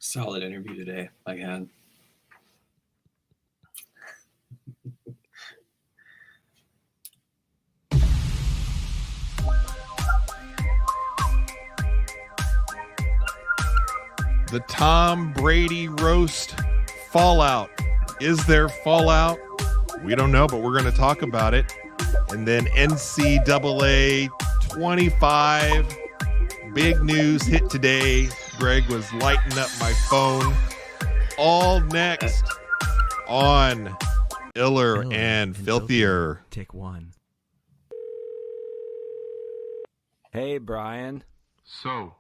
Solid interview today I had. The Tom Brady Roast Fallout. Is there fallout? We don't know, but we're going to talk about it. And then NCAA 25. Big news hit today. Greg was lighting up my phone. All next on Iller and Filthier. Take one. Hey, Brian. So,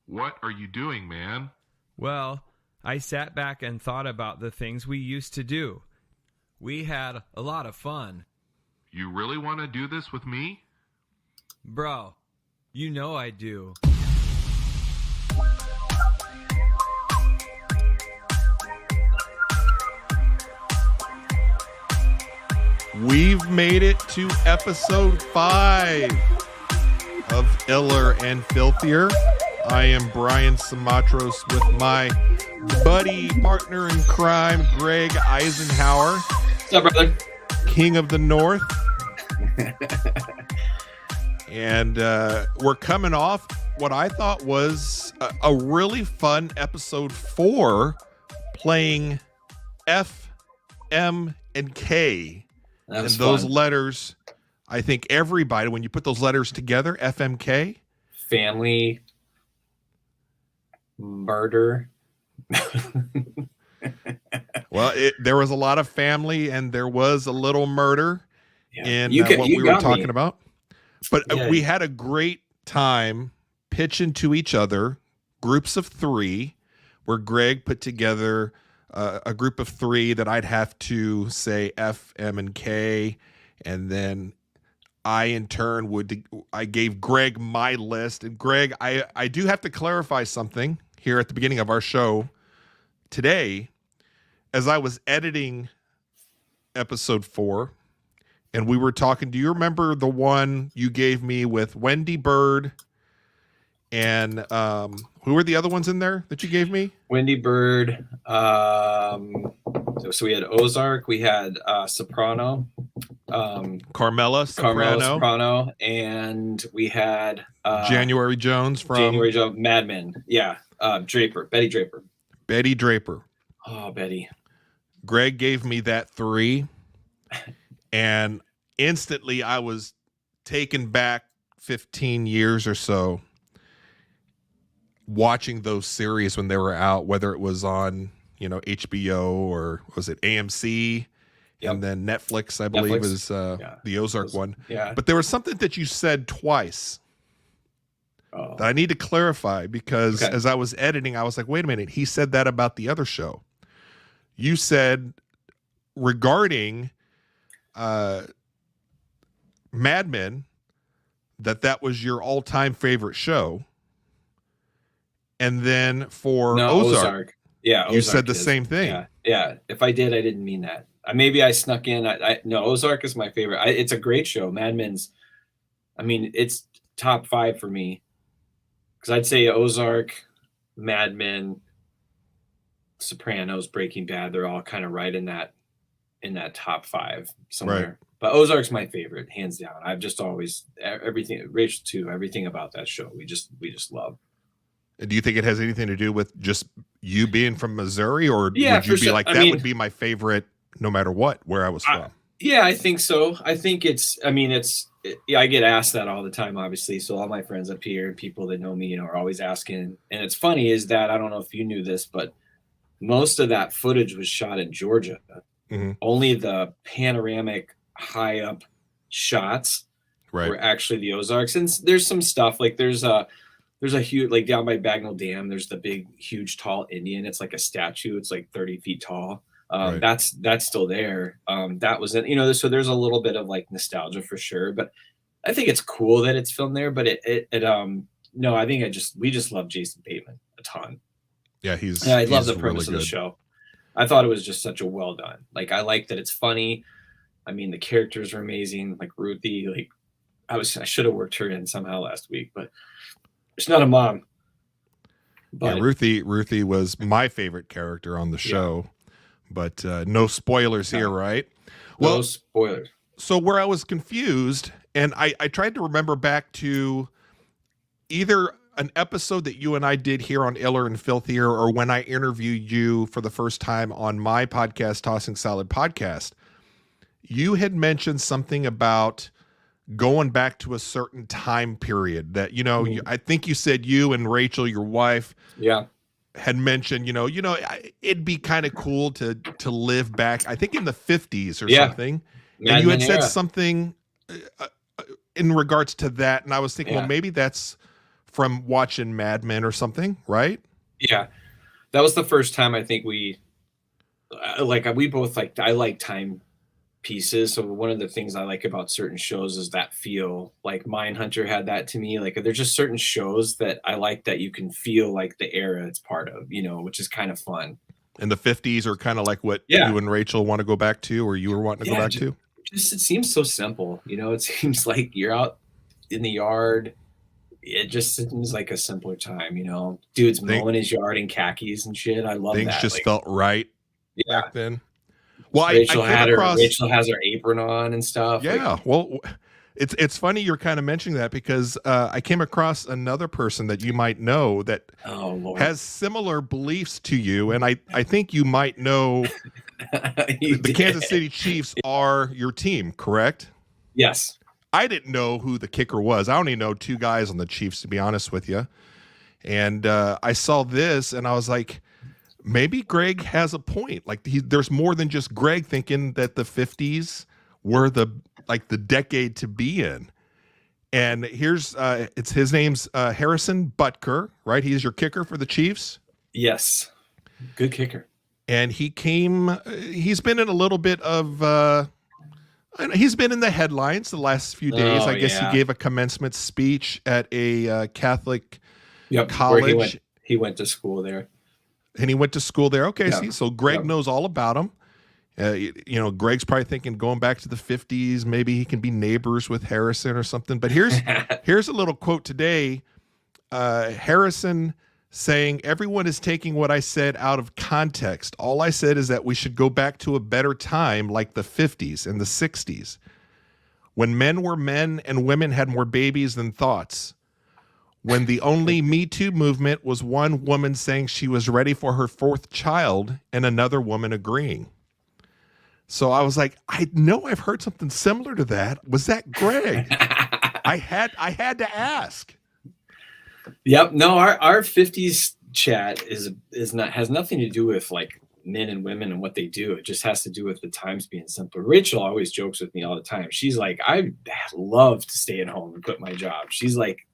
what are you doing, man? Well, I sat back and thought about the things we used to do. We had a lot of fun. You really want to do this with me? Bro, you know I do. We've made it to episode 5 of Iller and Filthier. I am Brian Simatros with my buddy, partner in crime, Greg Eisenhower. What's up, brother? King of the North. And we're coming off what I thought was a really fun episode 4, playing F, M, and K. And those letters, I think everybody, when you put those letters together, FMK. Family, murder. Well, there was a lot of family and there was a little murder in what we were talking about. But we had a great time pitching to each other, groups of 3, where Greg put together a group of 3 that I'd have to say F, M, and K. And then I, in turn, I gave Greg my list. And Greg, I do have to clarify something here at the beginning of our show today. As I was editing episode 4, and we were talking, do you remember the one you gave me with Wendy Bird and who were the other ones in there that you gave me? Wendy Bird. So we had Ozark, we had Soprano, Carmela Soprano, and we had January Jones from Mad Men. Yeah, Betty Draper. Oh, Betty. Greg gave me that 3, and instantly I was taken back 15 years or so watching those series when they were out, whether it was on, HBO or was it AMC, and then Netflix, I believe is the Ozark one. Yeah. But there was something that you said twice that I need to clarify, because as I was editing, I was like, wait a minute, he said that about the other show. You said regarding Mad Men that was your all-time favorite show. And then for Ozark. Yeah, you said the same thing. Yeah. If I did, I didn't mean that. Maybe I snuck in. No, Ozark is my favorite. It's a great show. Mad Men's, it's top 5 for me. Because I'd say Ozark, Mad Men, Sopranos, Breaking Bad, they're all kind of right in that top 5 somewhere. Right. But Ozark's my favorite, hands down. I've just always everything, Rachel too, everything about that show we just love. Do you think it has anything to do with just you being from Missouri, or would you be like, would be my favorite no matter what, where I was from? Yeah, I think so. I think I get asked that all the time, obviously. So all my friends up here, people that know me, are always asking. And it's funny is that, I don't know if you knew this, but most of that footage was shot in Georgia. Mm-hmm. Only the panoramic high up shots were actually the Ozarks. And there's some stuff like there's a huge, like down by Bagnell Dam, there's the big, huge, tall Indian. It's like a statue. It's like 30 feet tall. That's still there. That was it, so there's a little bit of like nostalgia for sure, but I think it's cool that it's filmed there, but no, I think we just love Jason Bateman a ton. Yeah. I love the premise of the show. I thought it was just such a well done. Like, I like that it's funny. The characters are amazing. Like Ruthie, like I should have worked her in somehow last week, but she's not a mom. But yeah, Ruthie was my favorite character on the show, but no spoilers here, right? Well, no spoilers. So where I was confused, and I tried to remember back to either an episode that you and I did here on Iller and Filthier, or when I interviewed you for the first time on my podcast, Tossing Salad Podcast, you had mentioned something about going back to a certain time period that, I think you said you and Rachel, your wife, had mentioned, it'd be kind of cool to live back, I think in the 50s or something. And you had said something in regards to that. And I was thinking, well, maybe that's from watching Mad Men or something, right? Yeah. That was the first time I think we both I like time pieces. So one of the things I like about certain shows is that feel. Like Mindhunter had that to me. Like there's just certain shows that I like that you can feel like the era it's part of, which is kind of fun. And the 50s are kind of like what you and Rachel want to go back to, or you were wanting to go back to? Just it seems so simple. It seems like you're out in the yard. It just seems like a simpler time, Dude's mowing his yard in khakis and shit. I love things that. Things just felt right back then. Well, Rachel has her apron on and stuff. Yeah. Well, it's funny you're kind of mentioning that because I came across another person that you might know that has similar beliefs to you. And I think you might know the Kansas City Chiefs are your team, correct? Yes. I didn't know who the kicker was. I only know two guys on the Chiefs, to be honest with you. And I saw this and I was like, maybe Greg has a point. Like there's more than just Greg thinking that the 50s were the decade to be in. And here's his name's Harrison Butker, right? He's your kicker for the Chiefs. Yes. Good kicker. And he's been in a little bit of he's been in the headlines the last few days. I guess he gave a commencement speech at a Catholic college. He went to school there. And he went to school there. Okay, so Greg knows all about him. Greg's probably thinking going back to the 50s, maybe he can be neighbors with Harrison or something. But here's a little quote today. Harrison saying, "Everyone is taking what I said out of context. All I said is that we should go back to a better time like the 50s and the 60s, when men were men and women had more babies than thoughts. When the only Me Too movement was one woman saying she was ready for her fourth child and another woman agreeing." So I was like, I know I've heard something similar to that. Was that Greg? I had to ask. Yep. No, our 50s chat has nothing to do with like men and women and what they do. It just has to do with the times being simpler. Rachel always jokes with me all the time. She's like, I love to stay at home and quit my job. She's like,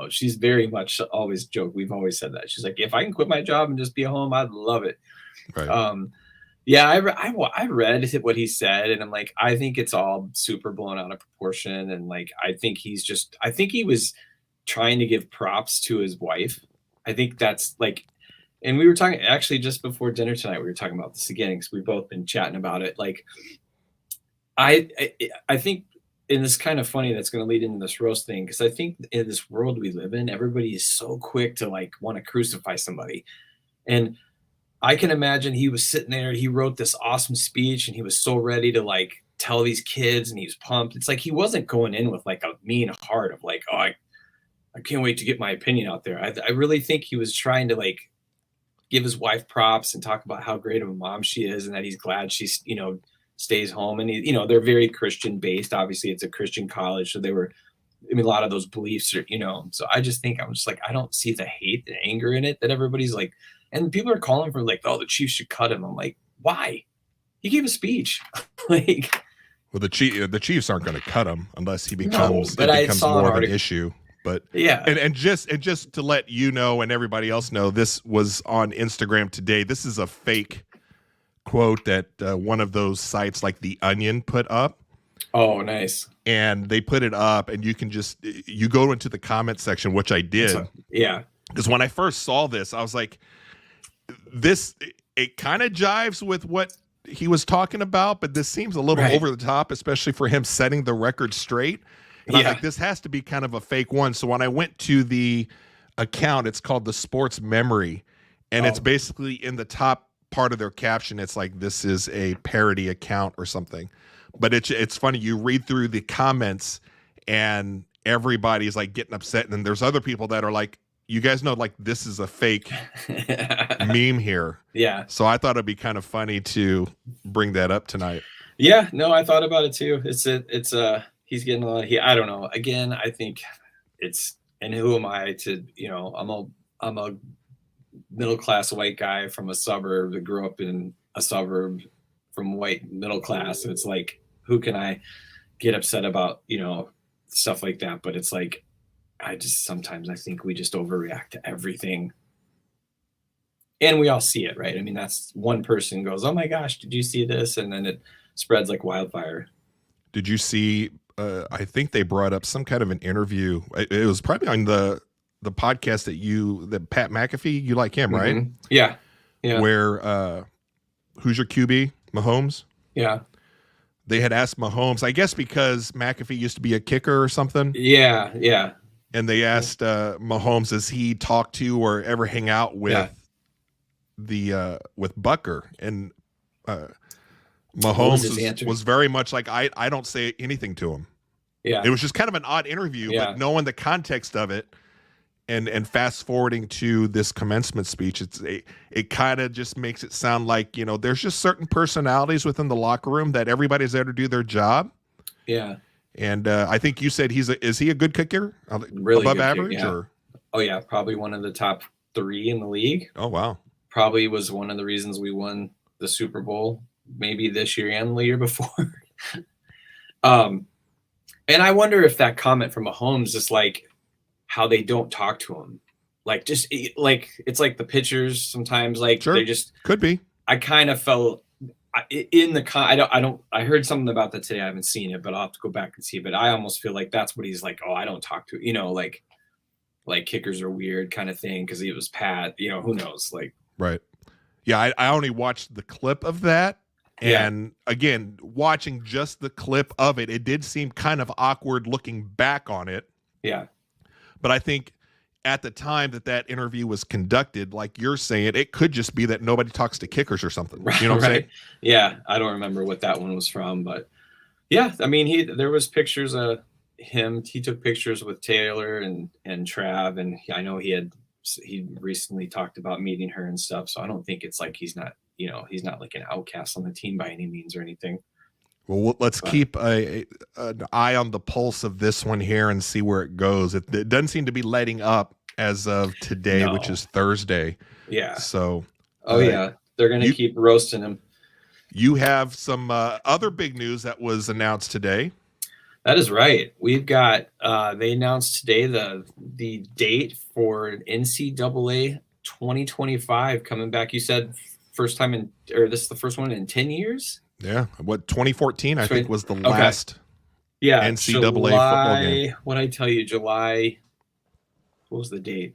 she's very much always joke. We've always said that. She's like, if I can quit my job and just be at home, I'd love it. Right. I read what he said, and I'm like, I think it's all super blown out of proportion. And like, I think he was trying to give props to his wife. I think that's like, and we were talking actually just before dinner tonight, we were talking about this again, because we've both been chatting about it. Like, I think, and it's kind of funny that's going to lead into this roast thing, because I think in this world we live in, everybody is so quick to like want to crucify somebody. And I can imagine he was sitting there, he wrote this awesome speech and he was so ready to like tell these kids, and he was pumped. It's like he wasn't going in with like a mean heart of like, oh, I can't wait to get my opinion out there. I really think he was trying to like give his wife props and talk about how great of a mom she is, and that he's glad she's, stays home. And they're very Christian based. Obviously it's a Christian college. So a lot of those beliefs are, so I just think I'm just like, I don't see the hate and anger in it that everybody's like, and people are calling for like, oh, the Chiefs should cut him. I'm like, why? He gave a speech. Like, well, the Chiefs aren't going to cut him unless he becomes more of an issue. But yeah, and just to let you know and everybody else know, this was on Instagram today. This is a fake quote that one of those sites like The Onion put up. Oh, nice. And they put it up, and you can you go into the comment section, which I did. Yeah. Because when I first saw this, I was like, it kind of jives with what he was talking about, but this seems a little over the top, especially for him setting the record straight. And I was like, this has to be kind of a fake one. So when I went to the account. It's called the Sports Memory, and it's basically in the top part of their caption. It's like, this is a parody account or something. But it's funny. You read through the comments, and everybody's like getting upset, and then there's other people that are like, you guys know, like, this is a fake meme here. Yeah. So I thought it'd be kind of funny to bring that up tonight. Yeah, no, I thought about it too. He's getting a lot I don't know. Again, I think and who am I to, I'm a middle-class white guy from a suburb that grew up in a suburb from white middle class. So it's like, who can I get upset about, stuff like that? But it's like, sometimes I think we just overreact to everything. And we all see it, right? I mean, that's one person goes, oh my gosh, did you see this? And then it spreads like wildfire. Did you see, I think they brought up some kind of an interview. It was probably on the podcast that Pat McAfee, you like him, right? Mm-hmm. Yeah. Yeah. Where, who's your QB? Mahomes? Yeah. They had asked Mahomes, I guess because McAfee used to be a kicker or something. Yeah. Yeah. And they asked Mahomes, does he talk to or ever hang out with with Bucker? And Mahomes was very much like, I don't say anything to him. Yeah. It was just kind of an odd interview, but knowing the context of it and fast forwarding to this commencement speech, it kind of just makes it sound like, there's just certain personalities within the locker room that everybody's there to do their job. Yeah. And I think you said is he a good kicker? Really above good average? Kicker, yeah. Or? Oh yeah, probably one of the top 3 in the league. Oh wow. Probably was one of the reasons we won the Super Bowl, maybe this year and the year before. And I wonder if that comment from Mahomes is like how they don't talk to him. Like just like it's like the pitchers sometimes, like sure. They just could be. I kind of felt in the I heard something about that today. I haven't seen it, but I'll have to go back and see. But I almost feel like that's what he's like. Oh, I don't talk to, like kickers are weird kind of thing. Cause he was Pat, who knows? Like, right. Yeah. I only watched the clip of that. And again, watching just the clip of it, it did seem kind of awkward looking back on it. Yeah. But I think at the time that interview was conducted, like you're saying, it could just be that nobody talks to kickers or something. You know what I'm saying? Yeah. I don't remember what that one was from, but yeah, I mean, there was pictures of him. He took pictures with Taylor and Trav. And I know he recently talked about meeting her and stuff. So I don't think it's like he's not like an outcast on the team by any means or anything. Well, let's keep an eye on the pulse of this one here and see where it goes. It doesn't seem to be letting up as of today, which is Thursday. Yeah. So. Yeah. They're going to keep roasting him. You have some other big news that was announced today. That is right. We've got, they announced today the date for NCAA 2025 coming back. You said this is the first one in 10 years? Yeah. 2014, I think, was the last NCAA football game. What did I tell you? July. What was the date?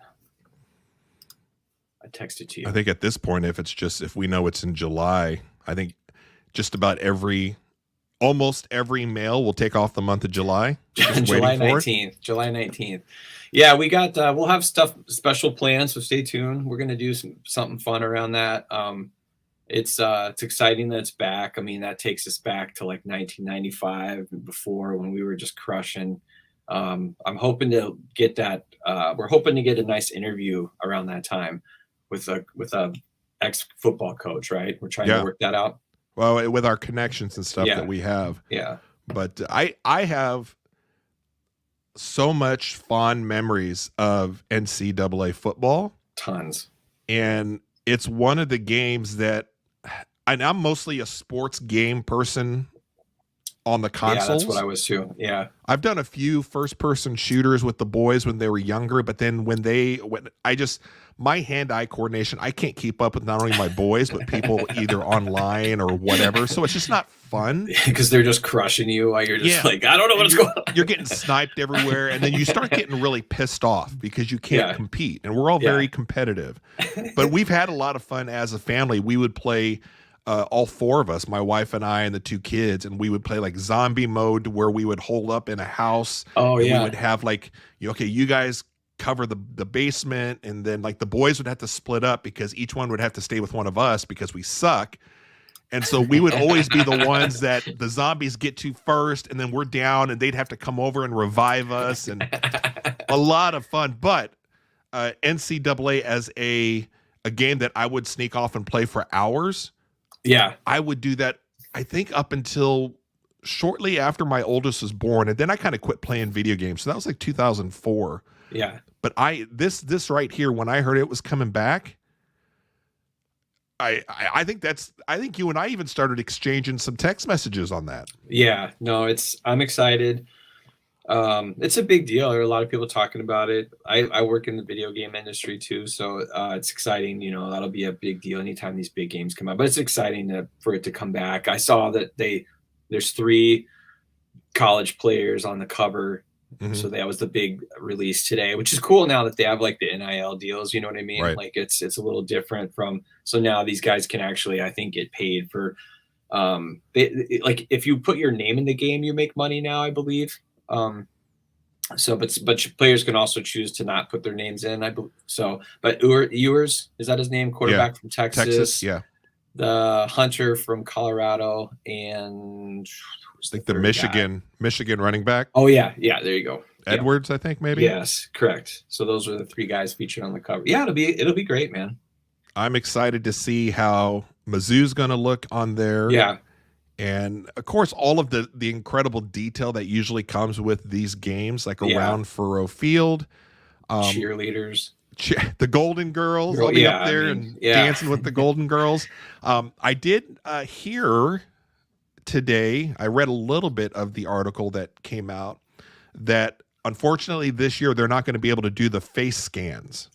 I texted to you. I think at this point, if we know it's in July, I think just about almost every male will take off the month of July. July 19th. July 19th. Yeah, we got, we'll have special plans, so stay tuned. We're going to do something fun around that. It's exciting that it's back. I mean, that takes us back to like 1995 and before when we were just crushing. I'm hoping to get that. We're hoping to get a nice interview around that time with a ex-football coach, right? We're trying to work that out. Well, with our connections and stuff that we have. Yeah. But I have so much fond memories of NCAA football. Tons. And it's one of the games that I'm mostly a sports game person on the consoles. Yeah, that's what I was too. Yeah. I've done a few first-person shooters with the boys when they were younger, but then my hand-eye coordination, I can't keep up with not only my boys, but people either online or whatever. So it's just not fun. Because they're just crushing you while you're just like, I don't know what's going on. You're getting sniped everywhere. And then you start getting really pissed off because you can't compete. And we're all very competitive. But we've had a lot of fun as a family. We would play, all 4 of us, my wife and I and the 2 kids, and we would play like zombie mode where we would hold up in a house. Oh, and we would have like, okay, you guys cover the basement, and then like the boys would have to split up because each one would have to stay with one of us because we suck. And so we would always be the ones that the zombies get to first, and then we're down, and they'd have to come over and revive us, and a lot of fun. But NCAA as a game that I would sneak off and play for hours. Yeah, I would do that. I think up until shortly after my oldest was born, and then I kind of quit playing video games. So that was like 2004. Yeah. But this right here, when I heard it was coming back, I think you and I even started exchanging some text messages on that. Yeah, no, I'm excited. It's a big deal. There are a lot of people talking about it. I work in the video game industry too, so it's exciting. You know, that'll be a big deal anytime these big games come out. But it's exciting for it to come back. I saw that there's 3 college players on the cover. Mm-hmm. So that was the big release today, which is cool now that they have like the NIL deals. You know what I mean? Right. Like it's a little different so now these guys can actually, I think, get paid for, like if you put your name in the game, you make money now, I believe. But players can also choose to not put their names in. But Ewers, is that his name? Quarterback from Texas. Yeah. The Hunter from Colorado, and I think the Michigan running back. Oh yeah, there you go. Edwards, I think maybe. Yes, correct. So those are the 3 guys featured on the cover. Yeah, it'll be great, man. I'm excited to see how Mizzou's going to look on there. Yeah. And of course, all of the incredible detail that usually comes with these games, like around Furrow Field, cheerleaders, the Golden Girls will be up there and dancing with the Golden Girls. I did hear today, I read a little bit of the article that came out that unfortunately this year they're not going to be able to do the face scans.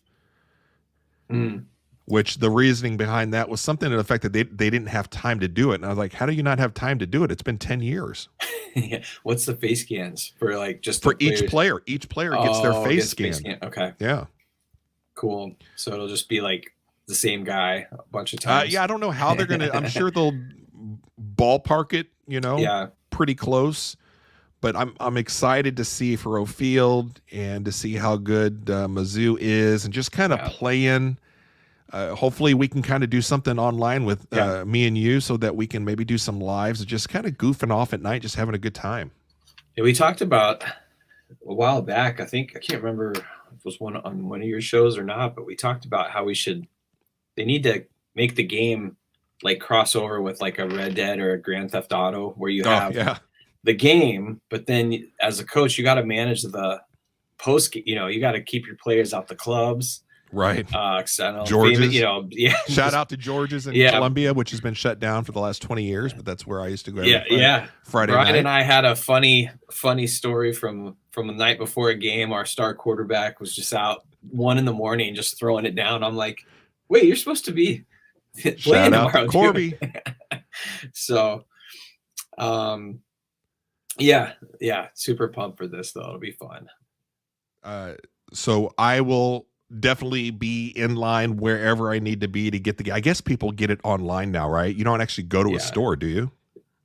Which the reasoning behind that was something to the effect that they didn't have time to do it. And I was like, how do you not have time to do it? It's been 10 years. Yeah. What's the face scans for, like, just for each player? Each player gets their face scan. Okay. Yeah. Cool. So it'll just be like the same guy a bunch of times. I don't know how they're going to, I'm sure they'll ballpark it, pretty close. But I'm excited to see Furrow Field and to see how good Mizzou is and just kind of playing. Hopefully we can kind of do something online with me and you so that we can maybe do some lives and just kind of goofing off at night, just having a good time. Yeah, we talked about a while back, I can't remember if it was on one of your shows or not, but we talked about how they need to make the game like crossover with like a Red Dead or a Grand Theft Auto where you have the game, but then as a coach, you got to manage the post, you got to keep your players out the clubs. Right. George's, Shout out to George's in Columbia, which has been shut down for the last 20 years, but that's where I used to go. Friday Brian night. And I had a funny story from the night before a game. Our star quarterback was just out 1 a.m, just throwing it down. I'm like, wait, you're supposed to be playing tomorrow, Corby. So, super pumped for this though. It'll be fun. So I will definitely be in line wherever I need to be to get the game. I guess people get it online now, right? You don't actually go to a store, do you?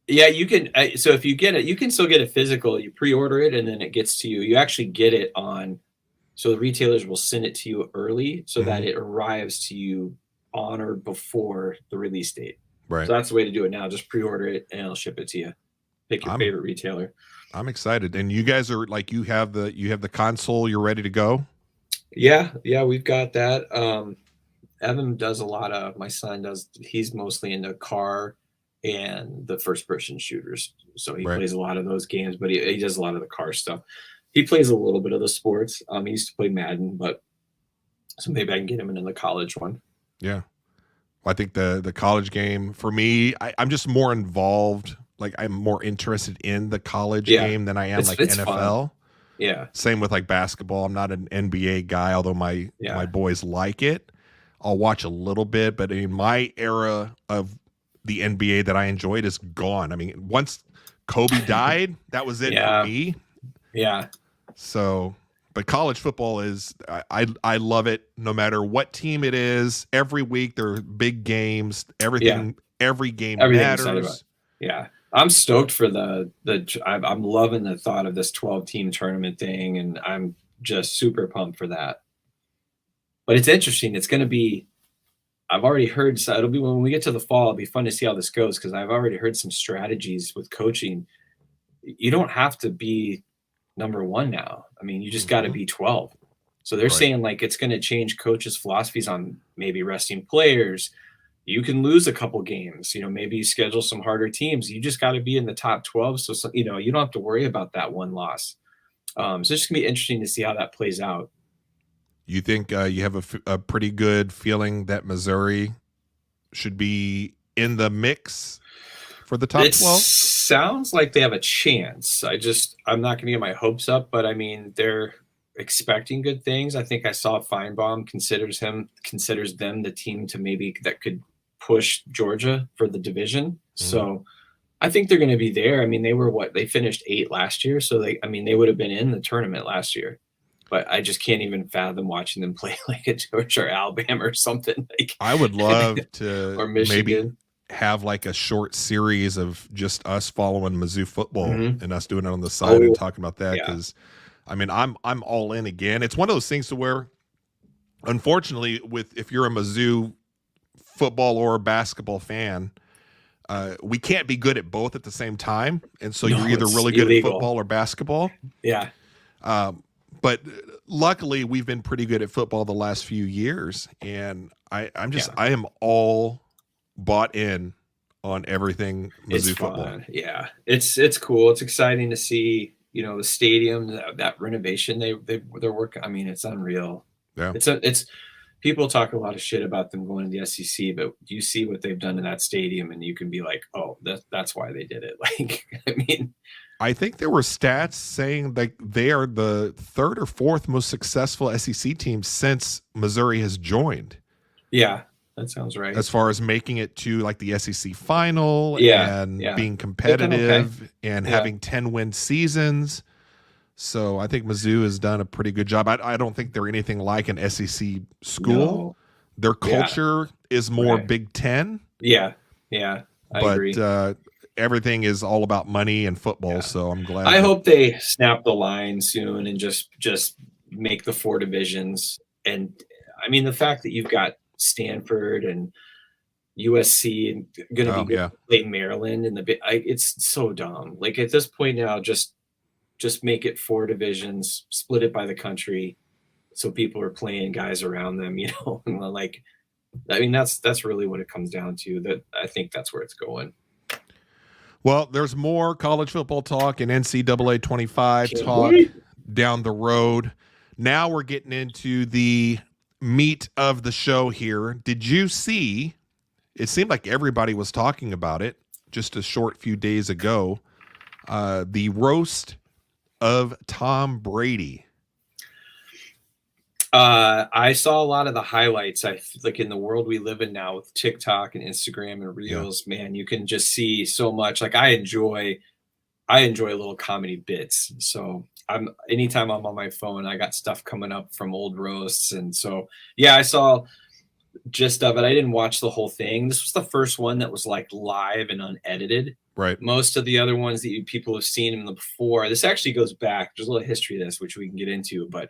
Yeah, you can. So if you get it, you can still get it physical. You pre-order it and then it gets to you. You actually get it so the retailers will send it to you early so that it arrives to you on or before the release date. Right. So that's the way to do it now. Just pre-order it and it'll ship it to you. Pick your favorite retailer. I'm excited. And you guys are like, you have the console, you're ready to go? Yeah, we've got that. Evan does my son does, he's mostly into car and the first person shooters. So he plays a lot of those games, but he does a lot of the car stuff. He plays a little bit of the sports. He used to play Madden, so maybe I can get him into the college one. Yeah. Well, I think the college game for me, I'm just more involved. Like I'm more interested in the college game than I am like NFL. Fun. Yeah. Same with like basketball. I'm not an NBA guy, although my boys like it. I'll watch a little bit, but in my era of the NBA that I enjoyed is gone. I mean, once Kobe died, that was it for me. Yeah. So, but college football is, I love it no matter what team it is. Every week there are big games. Every game matters. Yeah. I'm stoked for I'm loving the thought of this 12-team tournament thing, and I'm just super pumped for that. But it's interesting. It's going to be, I've already heard, so it'll be when we get to the fall, it'll be fun to see how this goes, because I've already heard some strategies with coaching. You don't have to be number one now. I mean, you just got to be 12. So they're saying like it's going to change coaches' philosophies on maybe resting players. You can lose a couple games, maybe you schedule some harder teams. You just got to be in the top 12. So, you don't have to worry about that one loss. So it's just gonna be interesting to see how that plays out. You think you have a pretty good feeling that Missouri should be in the mix for the top 12? Sounds like they have a chance. I'm not going to get my hopes up, but I mean, they're expecting good things. I think I saw Feinbaum considers them the team to maybe that could push Georgia for the division. Mm-hmm. So I think they're going to be there. I mean, they finished 8 last year. So they would have been in the tournament last year, but I just can't even fathom watching them play like a Georgia or Alabama or something. Like I would love to or Michigan. Maybe have like a short series of just us following Mizzou football and us doing it on the side and talking about that. Cause I mean, I'm all in again. It's one of those things to where, unfortunately, if you're a Mizzou football or basketball fan, we can't be good at both at the same time. And so you're either really good at football or basketball. Yeah. But luckily we've been pretty good at football the last few years. And I am all bought in on everything Mizzou football. Yeah. It's cool. It's exciting to see, the stadium, that renovation they're working. I mean, it's unreal. Yeah. It's people talk a lot of shit about them going to the SEC, but you see what they've done in that stadium and you can be like, oh, that's why they did it. Like, I mean, I think there were stats saying like they are the 3rd or 4th most successful SEC team since Missouri has joined. Yeah, that sounds right. As far as making it to like the SEC final and being competitive and having 10-win seasons. So I think Mizzou has done a pretty good job. I don't think they're anything like an SEC school. No. Their culture is more Big Ten. Yeah, I agree. Everything is all about money and football. So I'm glad. I hope they snap the line soon and just make the 4 divisions. And I mean, the fact that you've got Stanford and USC going to be playing Maryland in it's so dumb. Like at this point now, just make it 4 divisions, split it by the country, so people are playing guys around them. And like, I mean, that's really what it comes down to. That I think that's where it's going. Well, there's more college football talk and NCAA 25 talk down the road. Now we're getting into the meat of the show here. Did you see? It seemed like everybody was talking about it just a short few days ago. The roast of Tom Brady. I saw a lot of the highlights. I like in the world we live in now with TikTok and Instagram and Reels, man, you can just see so much. Like I enjoy little comedy bits. So anytime I'm on my phone, I got stuff coming up from old roasts. And so, I saw gist of it. I didn't watch the whole thing. This was the first one that was like live and unedited. Right. Most of the other ones that people have seen in the before, this actually goes back. There's a little history of this, which we can get into, but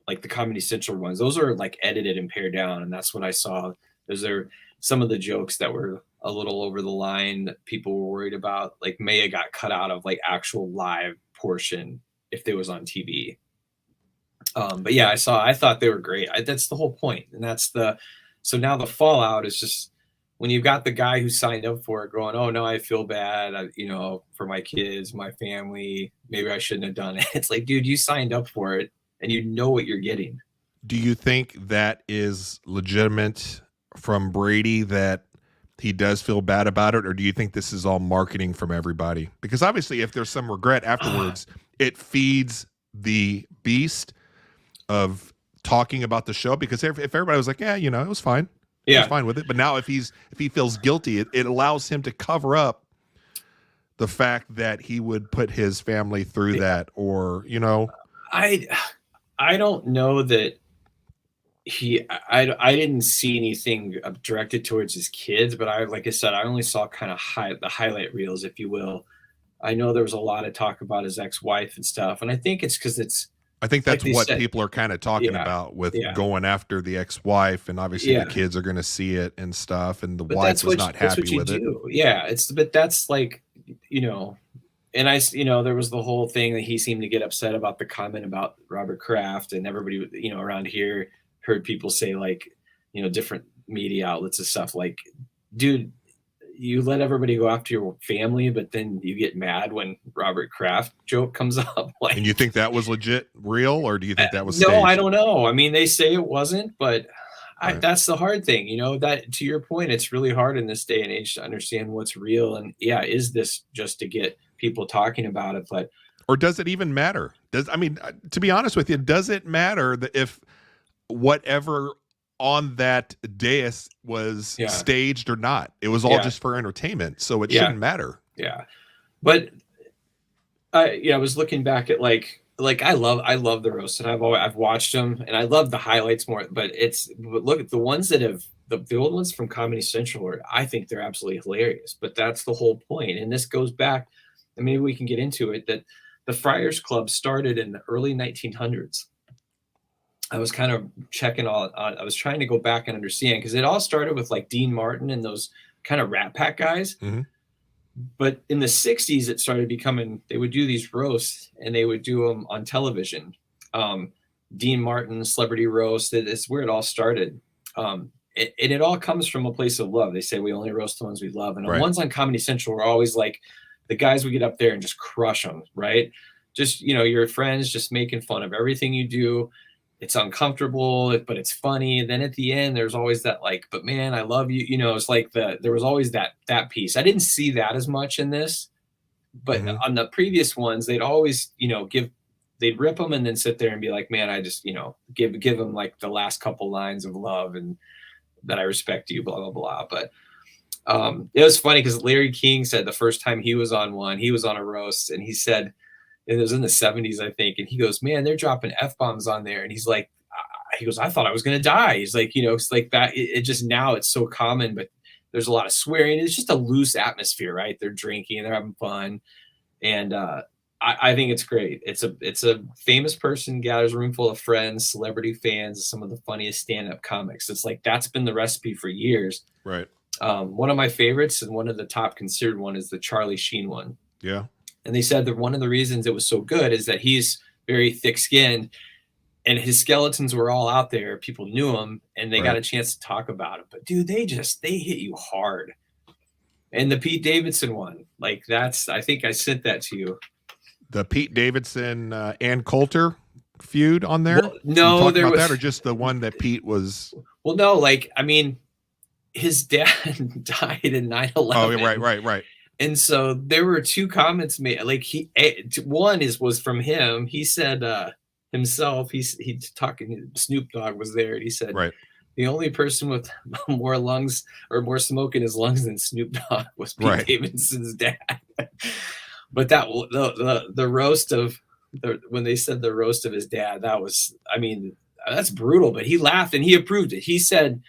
like the Comedy Central ones, those are like edited and pared down. And that's what I saw. Those are some of the jokes that were a little over the line that people were worried about. Like Maya got cut out of like actual live portion if they was on TV. But I thought they were great. That's the whole point. And so now the fallout is just when you've got the guy who signed up for it going, oh no, I feel bad, for my kids, my family, maybe I shouldn't have done it. It's like, dude, you signed up for it and you know what you're getting. Do you think that is legitimate from Brady, that he does feel bad about it? Or do you think this is all marketing from everybody? Because obviously if there's some regret afterwards, it feeds the beast of talking about the show. Because if everybody was like, it was fine. He was fine with it. But now if he feels guilty, it allows him to cover up the fact that he would put his family through that, or, I don't know that I didn't see anything directed towards his kids, but like I said, I only saw kind of the highlight reels, if you will. I know there was a lot of talk about his ex-wife and stuff. And I think it's because I think that's what people are kind of talking about with going after the ex-wife, and obviously the kids are going to see it and stuff, and the wife was not happy with it. Yeah, but that's like, and there was the whole thing that he seemed to get upset about the comment about Robert Kraft, and everybody, around here heard people say like, different media outlets and stuff like, dude, you let everybody go after your family, but then you get mad when Robert Kraft joke comes up. Like, and you think that was legit real, or do you think that was no, staged? I don't know. I mean, they say it wasn't, but that's the hard thing, that to your point, it's really hard in this day and age to understand what's real. And is this just to get people talking about it? But, or does it even matter? To be honest with you, does it matter that if whatever on that dais was staged or not? It was all just for entertainment, so it shouldn't matter. Yeah, but I was looking back at like I love the roast, and I've watched them, and I love the highlights more. But look at the ones that have the old ones from Comedy Central, I think they're absolutely hilarious. But that's the whole point, and this goes back, and maybe we can get into it, that the Friars Club started in the early 1900s. I was kind of checking I was trying to go back and understand, because it all started with like Dean Martin and those kind of Rat Pack guys. Mm-hmm. But in the 60s, it started becoming, they would do these roasts, and they would do them on television. Dean Martin, Celebrity Roast, it's where it all started. It all comes from a place of love. They say we only roast the ones we love. And the ones on Comedy Central are always like, the guys would get up there and just crush them, right? Just, your friends just making fun of everything you do. It's uncomfortable, but it's funny. And then at the end, there's always that like, but man, I love you. It's like there was always that piece. I didn't see that as much in this, but on the previous ones, they'd always, they'd rip them and then sit there and be like, man, I just, give them like the last couple lines of love and that I respect you, blah, blah, blah. But it was funny because Larry King said the first time he was on a roast, and he said, it was in the 70s, I think. And he goes, man, they're dropping F-bombs on there. And he's like, I thought I was going to die. He's like, it's like that. It just, now it's so common, but there's a lot of swearing. It's just a loose atmosphere, right? They're drinking and they're having fun. And I think it's great. It's a famous person gathers a room full of friends, celebrity fans, some of the funniest stand-up comics. It's like, that's been the recipe for years. Right. One of my favorites, and one of the top considered one, is the Charlie Sheen one. Yeah. And they said that one of the reasons it was so good is that he's very thick-skinned, and his skeletons were all out there. People knew him, and they got a chance to talk about him. But dude, they hit you hard. And the Pete Davidson one, like I think I sent that to you. The Pete Davidson Ann Coulter feud on there? Well, no, there was that, or just the one that Pete was. Well, no, his dad died in 9/11. Oh, right. And so there were two comments made. Like one was from him. He said himself. He's talking. Snoop Dogg was there, and he said, the only person with more lungs or more smoke in his lungs than Snoop Dogg was Pete Davidson's dad. But that the roast of when they said the roast of his dad, that was, that's brutal. But he laughed and he approved it. He said,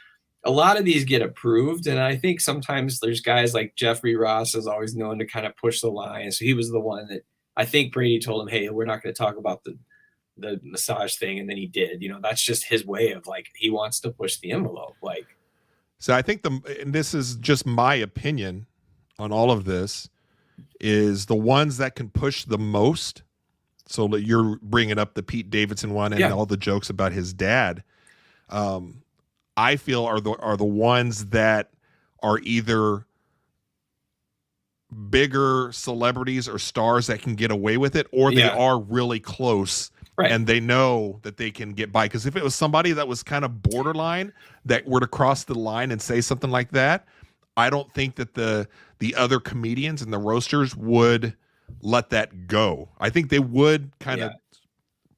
a lot of these get approved, and I think sometimes there's guys like Jeffrey Ross is always known to kind of push the line. So he was the one that I think Brady told him, hey, we're not going to talk about the massage thing, and then he did. That's just his way of like, he wants to push the envelope. Like, so I think and this is just my opinion on all of this, is the ones that can push the most. So that you're bringing up the Pete Davidson one and all the jokes about his dad. I feel are the ones that are either bigger celebrities or stars that can get away with it, or they are really close and they know that they can get by. Because if it was somebody that was kind of borderline that were to cross the line and say something like that, I don't think that the other comedians and the roasters would let that go. I think they would kind of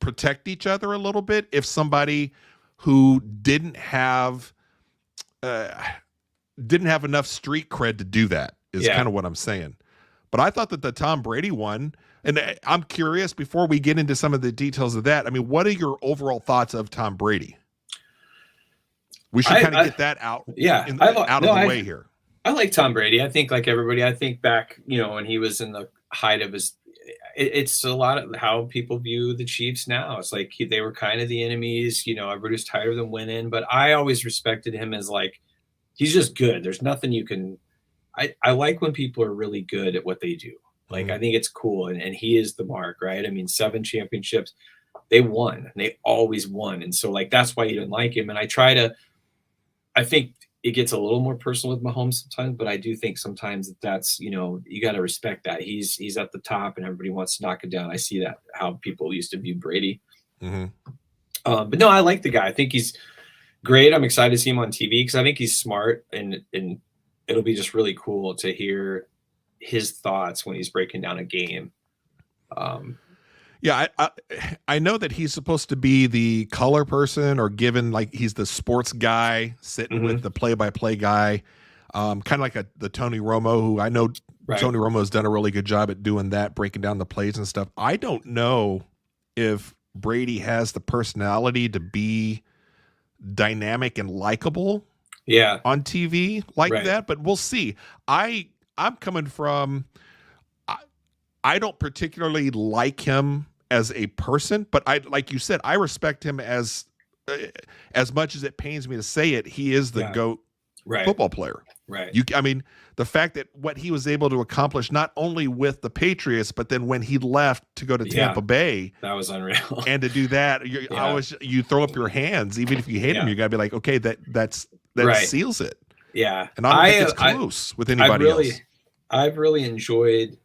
protect each other a little bit if somebody who didn't have enough street cred to do that is kind of what I'm saying. But I thought that the Tom Brady one, and I'm curious before we get into some of the details of that, what are your overall thoughts of Tom Brady? We should kind of get that out, out of the way here. I like Tom Brady. I think like everybody, I think back, when he was in the height of his, it's a lot of how people view the Chiefs now. It's like they were kind of the enemies, everybody's tired of them winning, but I always respected him as like, he's just good. There's nothing you can, I like when people are really good at what they do. Like, I think it's cool. And he is the mark, right? I mean, 7 championships, they won, and they always won. And so like, that's why you didn't like him. And I think it gets a little more personal with Mahomes sometimes, but I do think sometimes that's, you got to respect that he's at the top and everybody wants to knock it down. I see that how people used to view Brady. But no, I like the guy. I think he's great. I'm excited to see him on TV because I think he's smart, and it'll be just really cool to hear his thoughts when he's breaking down a game. Yeah, I know that he's supposed to be the color person, or given like he's the sports guy sitting with the play-by-play guy, kind of like the Tony Romo, who I know Tony Romo has done a really good job at doing that, breaking down the plays and stuff. I don't know if Brady has the personality to be dynamic and likable on TV like that, but we'll see. I'm coming from, I don't particularly like him as a person, but like you said, I respect him as much as it pains me to say it. He is the GOAT football player. Right. I mean, the fact that what he was able to accomplish, not only with the Patriots, but then when he left to go to Tampa Bay, that was unreal. And to do that, you throw up your hands, even if you hate him, you gotta be like, okay, that seals it. Yeah. And I don't think it's close with anybody else. I've really enjoyed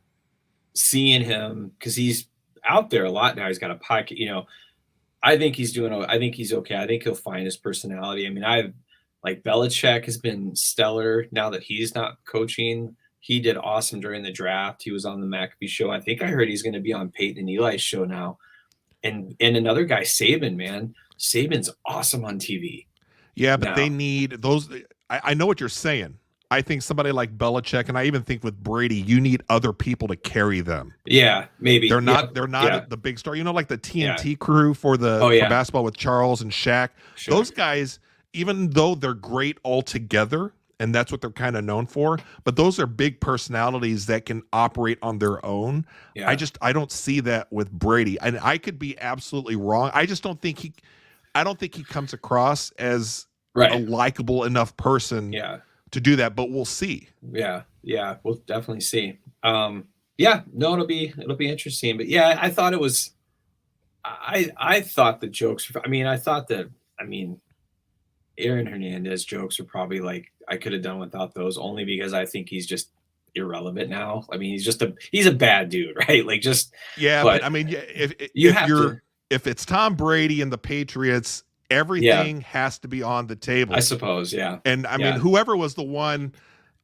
seeing him because he's out there a lot now. He's got a pocket, I think he's okay. I think he'll find his personality. I mean, like Belichick has been stellar now that he's not coaching. He did awesome during the draft. He was on the McAfee show. I think I heard he's going to be on Peyton and Eli's show now. And another guy, Saban, man. Saban's awesome on TV. Yeah, but they need those. I know what you're saying. I think somebody like Belichick, and I even think with Brady, you need other people to carry them. Yeah, maybe. They're not the big star. Like the TNT crew for basketball with Charles and Shaq. Sure. Those guys, even though they're great all together, and that's what they're kind of known for, but those are big personalities that can operate on their own. Yeah. I don't see that with Brady. And I could be absolutely wrong. I just don't think he comes across as a likable enough person to do that, but we'll see. Yeah, we'll definitely see. It'll be interesting. But yeah, I thought it was. I thought the jokes. Aaron Hernandez jokes are probably like I could have done without those, only because I think he's just irrelevant now. I mean, he's a bad dude, right? Like just but I mean, if it's Tom Brady and the Patriots, everything has to be on the table, I suppose. Yeah. And I mean, whoever was the one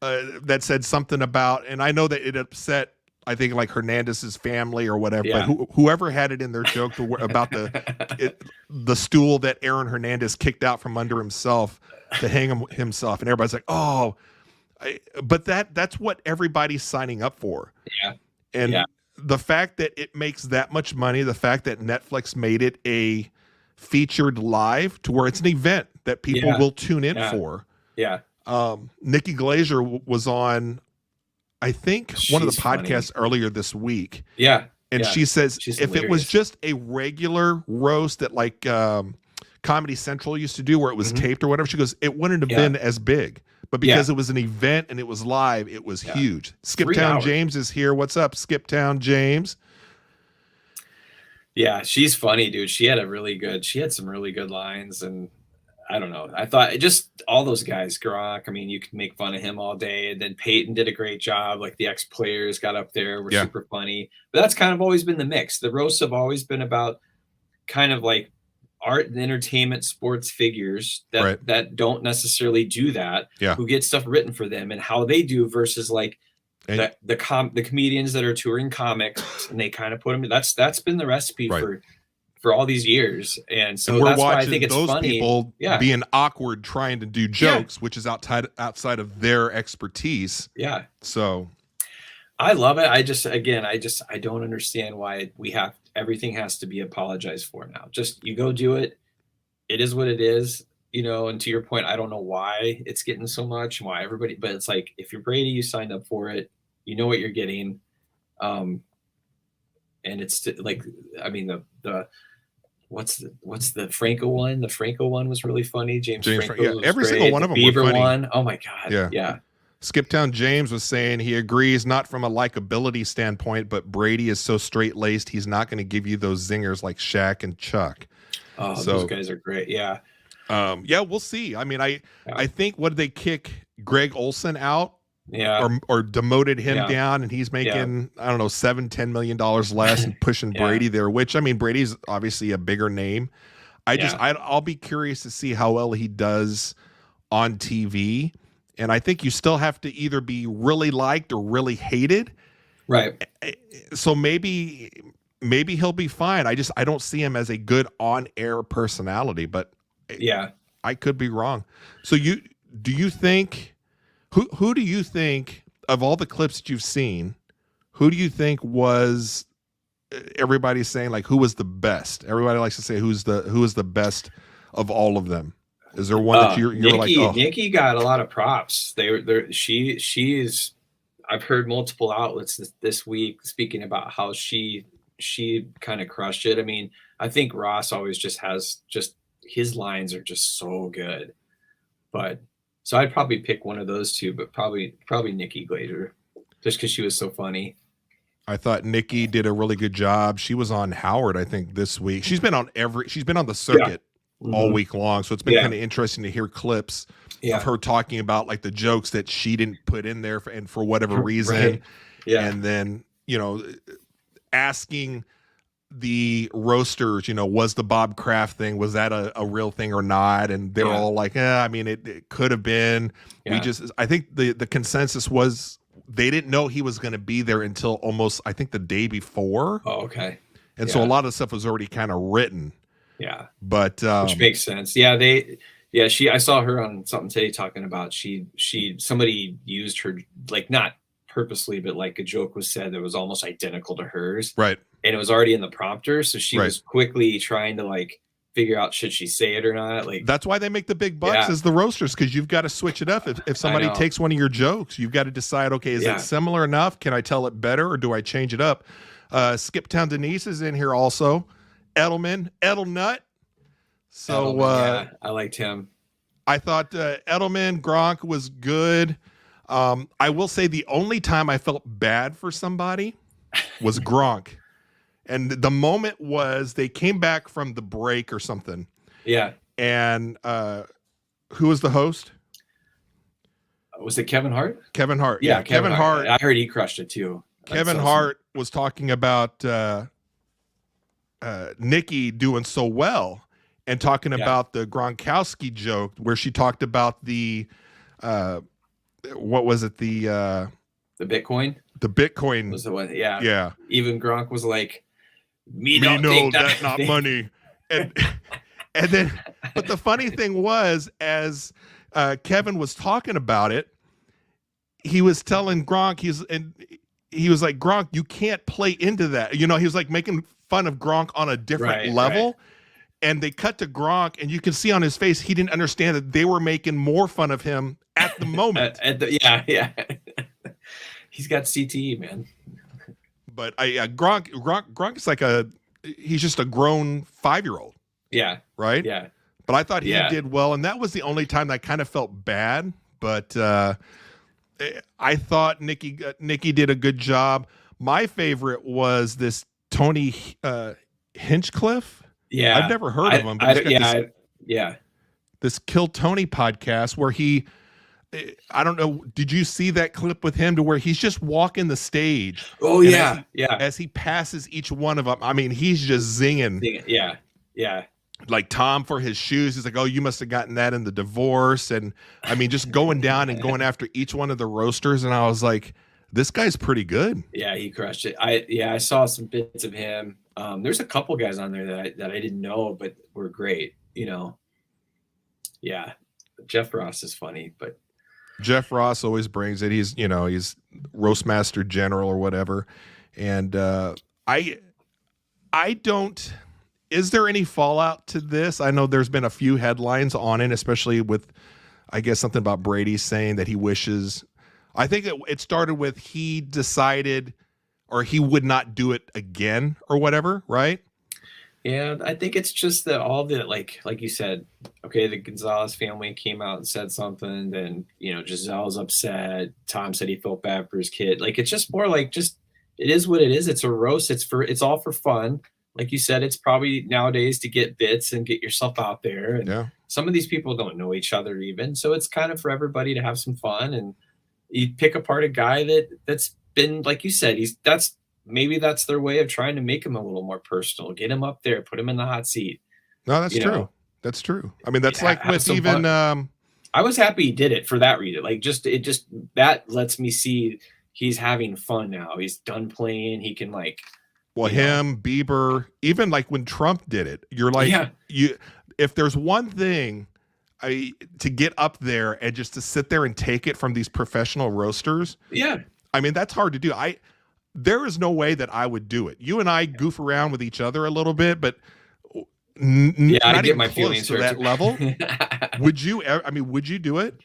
that said something about, and I know that it upset, I think like Hernandez's family or whatever, but whoever had it in their joke about the stool that Aaron Hernandez kicked out from under himself to hang himself, and everybody's like, but that's what everybody's signing up for. Yeah. And the fact that it makes that much money, the fact that Netflix made it a featured live to where it's an event that people will tune in for. Yeah. Nikki Glaser was on, I think, one of the podcasts earlier this week. Yeah. And she says if it was just a regular roast that like Comedy Central used to do where it was taped or whatever, she goes, it wouldn't have been as big. But because it was an event and it was live, it was huge. Skiptown James is here. What's up, Skiptown James? Yeah, she's funny, dude. She had some really good lines, and I don't know. I thought just all those guys, Gronk, I mean, you could make fun of him all day. And then Peyton did a great job. Like the ex-players got up there, were super funny. But that's kind of always been the mix. The roasts have always been about kind of like art and entertainment sports figures that don't necessarily do that, who get stuff written for them and how they do versus like the comedians that are touring comics, and they kind of put them. That's been the recipe for all these years, and so we're that's watching why I think it's those funny. People being awkward trying to do jokes, which is outside of their expertise. Yeah, so I love it. I don't understand why everything has to be apologized for now. Just you go do it. It is what it is. And to your point, I don't know why it's getting so much, why everybody, but it's like, if you're Brady, you signed up for it, you know what you're getting. and it's like, I mean, the what's the Franco one? The Franco one was really funny. James Franco, yeah, every great. single one of them Beaver were funny. One, oh my god, yeah. Skiptown James was saying he agrees, not from a likability standpoint, but Brady is so straight-laced, he's not going to give you those zingers like Shaq and Chuck. Oh, those guys are great. Yeah. Yeah, we'll see. I mean, I think, what did they kick Greg Olson out? Yeah. Or demoted him down, and he's making, I don't know, $7-10 million less and pushing Brady there, which, I mean, Brady's obviously a bigger name. I'll be curious to see how well he does on TV. And I think you still have to either be really liked or really hated. Right. So maybe he'll be fine. I don't see him as a good on-air personality, but I could be wrong. So do you think who do you think, of all the clips that you've seen, who do you think was, everybody's saying like, who was the best? Everybody likes to say who is the best of all of them. Is there one that you're like, oh, Nikki got a lot of props. She's I've heard multiple outlets this week speaking about how she kind of crushed it. I mean, I think Ross always just has his lines are just so good. But so I'd probably pick one of those two, but probably Nikki Glazer, just because she was so funny. I thought Nikki did a really good job. She was on Howard, I think, this week. She's been on the circuit all week long. So it's been kind of interesting to hear clips of her talking about like the jokes that she didn't put in there for whatever reason. Right. Yeah. And then, asking the roasters, was the Bob Kraft thing, was that a real thing or not? And they're all like, I mean, it could have been. Yeah. I think the consensus was they didn't know he was going to be there until almost, I think, the day before. Oh, okay. And so a lot of stuff was already kind of written. Yeah. But which makes sense. Yeah, I saw her on something today talking about somebody used her, like, not purposely, but like a joke was said that was almost identical to hers. Right. And it was already in the prompter, so she was quickly trying to like figure out, should she say it or not? Like, that's why they make the big bucks as the roasters, because you've got to switch it up. If somebody takes one of your jokes, you've got to decide, okay, is it similar enough? Can I tell it better, or do I change it up? Skiptown Denise is in here also. Edelnut. So I liked him. I thought Edelman, Gronk was good. I will say the only time I felt bad for somebody was Gronk. And the moment was they came back from the break or something. Yeah. And who was the host? Was it Kevin Hart? Kevin Hart. Yeah, Kevin Hart. I heard he crushed it too. Kevin Hart was talking about Nikki doing so well, and talking about the Gronkowski joke where she talked about the what was it, the Bitcoin? The Bitcoin was the one. Yeah. Yeah. Even Gronk was like, me don't know that's not money. And then, but the funny thing was, as Kevin was talking about it, he was telling Gronk, he was like, Gronk, you can't play into that. He was like making fun of Gronk on a different level. Right. And they cut to Gronk, and you can see on his face, he didn't understand that they were making more fun of him at the moment. Yeah. He's got CTE, man. But Gronk is like he's just a grown 5-year-old. Yeah. Right? Yeah. But I thought he did well, and that was the only time that I kind of felt bad. But I thought Nikki did a good job. My favorite was this Tony Hinchcliffe. Yeah. I've never heard of him. But this Kill Tony podcast where he, I don't know, did you see that clip with him to where he's just walking the stage? Oh, yeah. As he passes each one of them, I mean, he's just zinging. Yeah. Like Tom for his shoes. He's like, oh, you must have gotten that in the divorce. And I mean, just going down and going after each one of the roasters. And I was like, this guy's pretty good. Yeah, he crushed it. I saw some bits of him. There's a couple guys on there that I didn't know, but were great. Yeah. Jeff Ross is funny, but Jeff Ross always brings it. He's Roastmaster General or whatever. And I don't. Is there any fallout to this? I know there's been a few headlines on it, especially with, I guess, something about Brady saying that he wishes. I think it started with he decided or he would not do it again or whatever, right? Yeah, I think it's just that all the like you said, okay, the Gonzalez family came out and said something, then Giselle's upset. Tom said he felt bad for his kid. Like it's just more like just it is what it is. It's a roast. It's all for fun. Like you said, it's probably nowadays to get bits and get yourself out there. And some of these people don't know each other even. So it's kind of for everybody to have some fun. And you pick apart a guy that's been, like you said, maybe that's their way of trying to make him a little more personal, get him up there, put him in the hot seat. No, that's true. That's true. I mean, that's like with even, I was happy he did it for that reason. Like that lets me see he's having fun now. He's done playing. He can him, Bieber, even like when Trump did it, you're like, if there's one thing to get up there and just to sit there and take it from these professional roasters. Yeah. I mean, that's hard to do. There is no way that I would do it. You and I goof around with each other a little bit, but I get my feelings to that level. Would you do it?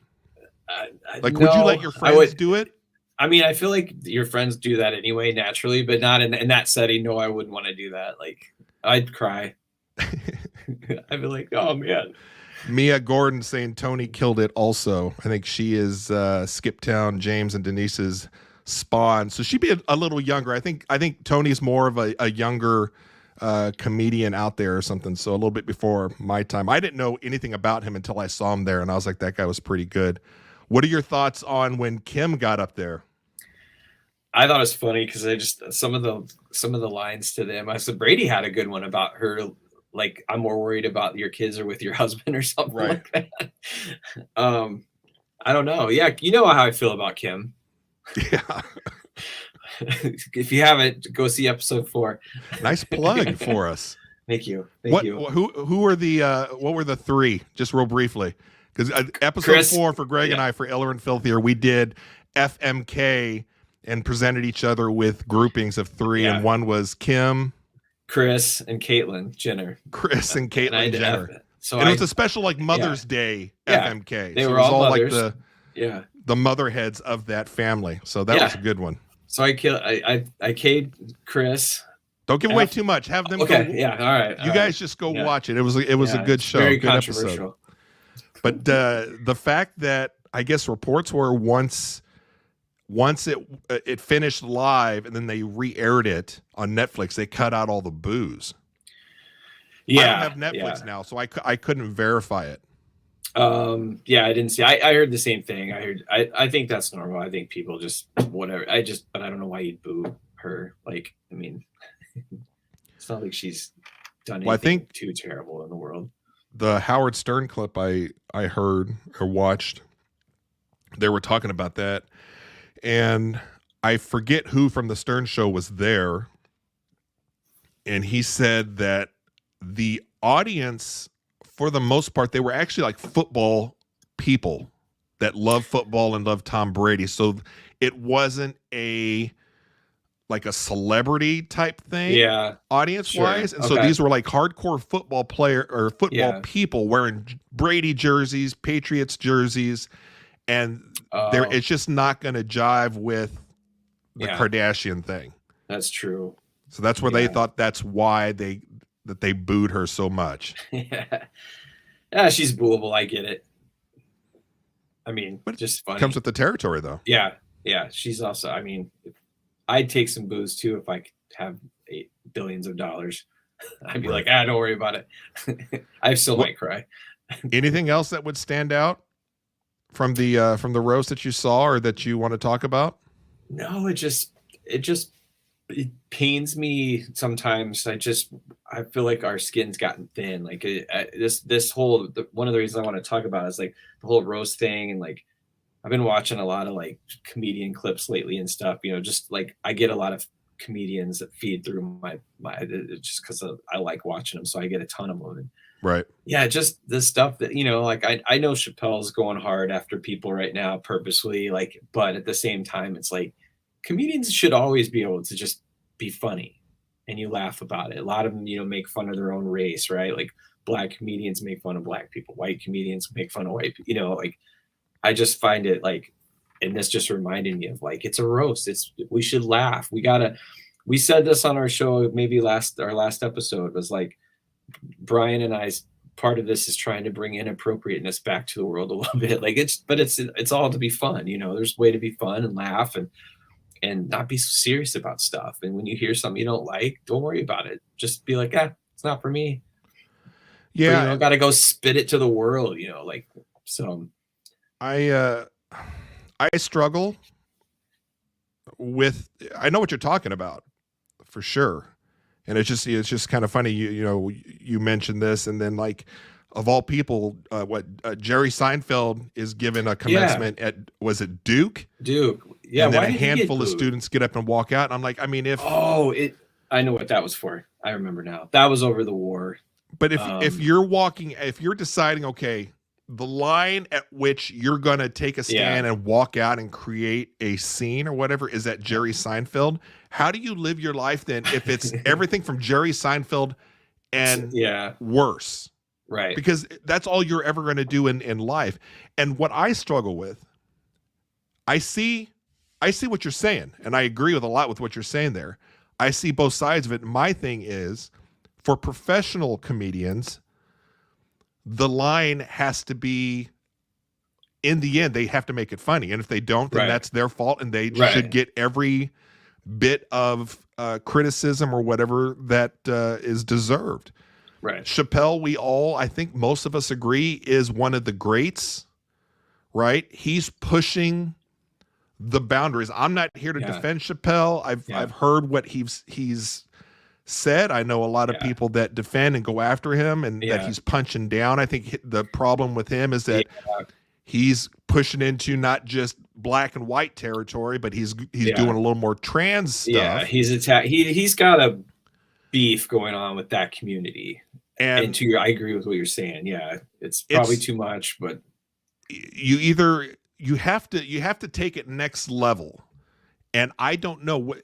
Would you let your friends do it? I mean, I feel like your friends do that anyway, naturally, but not in that setting. No, I wouldn't want to do that. Like, I'd cry. I'd be like, oh man. Mia Gordon saying Tony killed it also. I think she is Skip Town, James and Denise's spawn. So she'd be a little younger. I think Tony's more of a younger comedian out there or something. So a little bit before my time. I didn't know anything about him until I saw him there, and I was like, that guy was pretty good. What are your thoughts on when Kim got up there? I thought it was funny because some of the lines to them. I said Brady had a good one about her. Like, I'm more worried about your kids or with your husband or something like that. I don't know. Yeah, you know how I feel about Kim. Yeah. If you haven't, go see episode 4. Nice plug for us. Thank you. Thank you. Who were the what were the 3? Just real briefly, because episode Chris, 4 for Greg and I for Iller and Filthier, we did FMK and presented each other with groupings of 3, and one was Kim, Chris, and Caitlyn Jenner. Chris and Caitlyn Jenner. So it was a special Mother's Day FMK. They were all mothers. Like the mother heads of that family. So that was a good one. So I K'd Chris. Don't give away too much. Have them go. Yeah, all right. You guys just go watch it. It was a good show. Very good controversial. Episode. But the fact that I guess reports were once it finished live and then they re-aired it on Netflix, they cut out all the boos. Yeah. I don't have Netflix now, so I couldn't verify it. I didn't see. I heard the same thing. I think that's normal. I think people just whatever. But I don't know why you'd boo her. Like, I mean, it's not like she's done anything too terrible in the world. The Howard Stern clip I heard or watched, they were talking about that, and I forget who from the Stern Show was there, and he said that the audience, for the most part, they were actually like football people that love football and love Tom Brady. So it wasn't a celebrity type thing, audience wise. And so these were like hardcore football player or football people wearing Brady jerseys, Patriots jerseys, and it's just not going to jive with the Kardashian thing. That's true. So that's where they thought that's why they booed her so much. Yeah, she's booable. I get it. I mean, but just funny. Comes with the territory, though. Yeah. She's also. I mean, I'd take some boos too if I could have billions of dollars. I'd be like, don't worry about it. I still might cry. Anything else that would stand out from the roast that you saw or that you want to talk about? No, it pains me sometimes. I feel like our skin's gotten thin. Like this whole one of the reasons I want to talk about is like the whole roast thing, and like I've been watching a lot of like comedian clips lately and stuff. Just like I get a lot of comedians that feed through my just because I like watching them, so I get a ton of them. And, right. Yeah, just the stuff that like I know Chappelle's going hard after people right now purposely, like, but at the same time, it's like comedians should always be able to just be funny and you laugh about it. A lot of them, make fun of their own race, right? Like black comedians make fun of black people, white comedians make fun of white people, like I just find it like And this just reminded me of like, it's a roast. We should laugh. We said this on our show, maybe our last episode was like, Brian and I's part of this is trying to bring inappropriateness back to the world a little bit. Like it's all to be fun. There's a way to be fun and laugh and not be so serious about stuff. And when you hear something you don't like, don't worry about it. Just be like, it's not for me. Yeah. Got to go spit it to the world, like, so. I struggle with, I know what you're talking about for sure. And it's just kind of funny. You mentioned this, and then like, of all people, Jerry Seinfeld is given a commencement at, was it Duke? Duke. Yeah. And then a handful of students get up and walk out. And I'm like, I mean, I know what that was for. I remember now. That was over the war. But if you're deciding, okay, the line at which you're going to take a stand and walk out and create a scene or whatever is at Jerry Seinfeld, how do you live your life then if it's everything from Jerry Seinfeld and worse? Right. Because that's all you're ever going to do in life. And what I struggle with, I see what you're saying, and I agree with a lot with what you're saying there. I see both sides of it. My thing is, for professional comedians, the line has to be, in the end, they have to make it funny. And if they don't, then that's their fault, and they should get every bit of criticism or whatever that is deserved. Right. Chappelle, I think most of us agree, is one of the greats, right? He's pushing the boundaries. I'm not here to defend Chappelle. I've heard what he's said. I know a lot of people that defend and go after him, and that he's punching down. I think the problem with him is that he's pushing into not just black and white territory, but he's doing a little more trans stuff. Yeah, he's got a beef going on with that community. And I agree with what you're saying. Yeah, it's probably too much, but you have to take it next level. And I don't know what,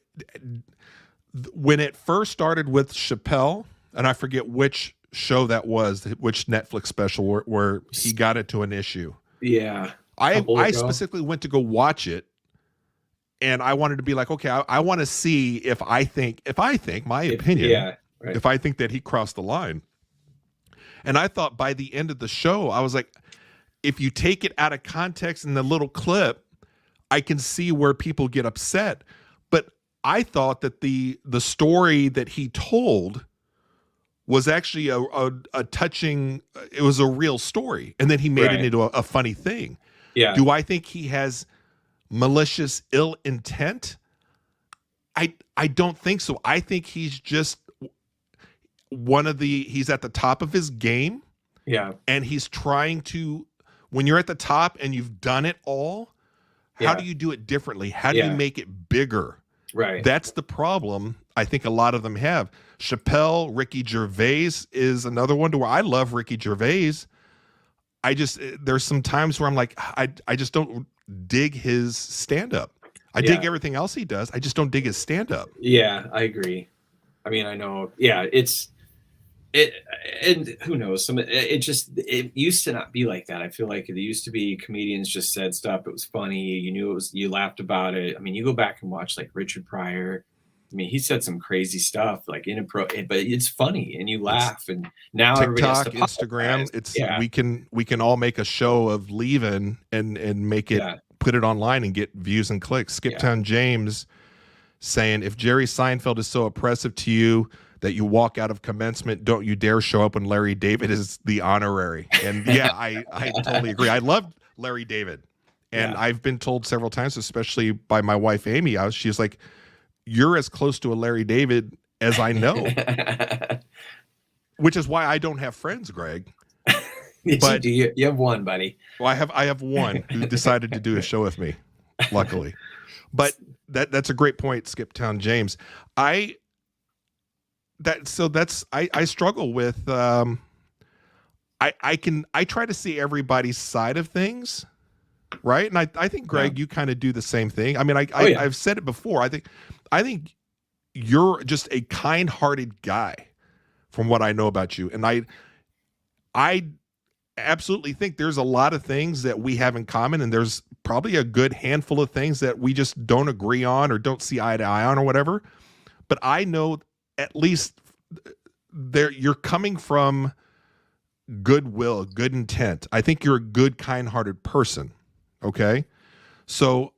when it first started with Chappelle, and I forget which show that was, which Netflix special where he got into an issue. Yeah. I specifically went to go watch it, and I wanted to be like, okay, I want to see if I think my opinion, if I think that he crossed the line. And I thought by the end of the show, I was like, if you take it out of context in the little clip, I can see where people get upset. But I thought that the story that he told was actually a touching, it was a real story. And then he made it into a funny thing. Yeah. Do I think he has malicious ill intent? I don't think so. I think he's just he's at the top of his game. Yeah. And he's trying to, when you're at the top and you've done it all, how do you do it differently? How do you make it bigger? Right. That's the problem I think a lot of them have. Chappelle, Ricky Gervais is another one to where I love Ricky Gervais. There's some times where I'm like, I just don't dig his stand-up. I dig everything else he does. I just don't dig his stand-up. Yeah, I agree. I mean, I know. Yeah, and who knows? It used to not be like that. I feel like it used to be comedians just said stuff. It was funny. You knew you laughed about it. I mean, you go back and watch like Richard Pryor. I mean, he said some crazy stuff, like inappropriate, but it's funny and you laugh. And now TikTok, Instagram, we can all make a show of leaving and make it, put it online and get views and clicks. Skiptown James saying, if Jerry Seinfeld is so oppressive to you that you walk out of commencement, don't you dare show up when Larry David is the honorary. And I totally agree. I love Larry David. And I've been told several times, especially by my wife, Amy, she's like, you're as close to a Larry David as I know. Which is why I don't have friends, Greg. But you have one, buddy. Well, I have one who decided to do a show with me, luckily. But that's a great point, Skiptown James. I struggle with I try to see everybody's side of things, right? And I think, Greg, you kind of do the same thing. I mean, I've said it before. I think you're just a kind-hearted guy from what I know about you. And absolutely think there's a lot of things that we have in common, and there's probably a good handful of things that we just don't agree on or don't see eye to eye on or whatever. But I know at least you're coming from goodwill, good intent. I think you're a good, kind-hearted person. Okay. So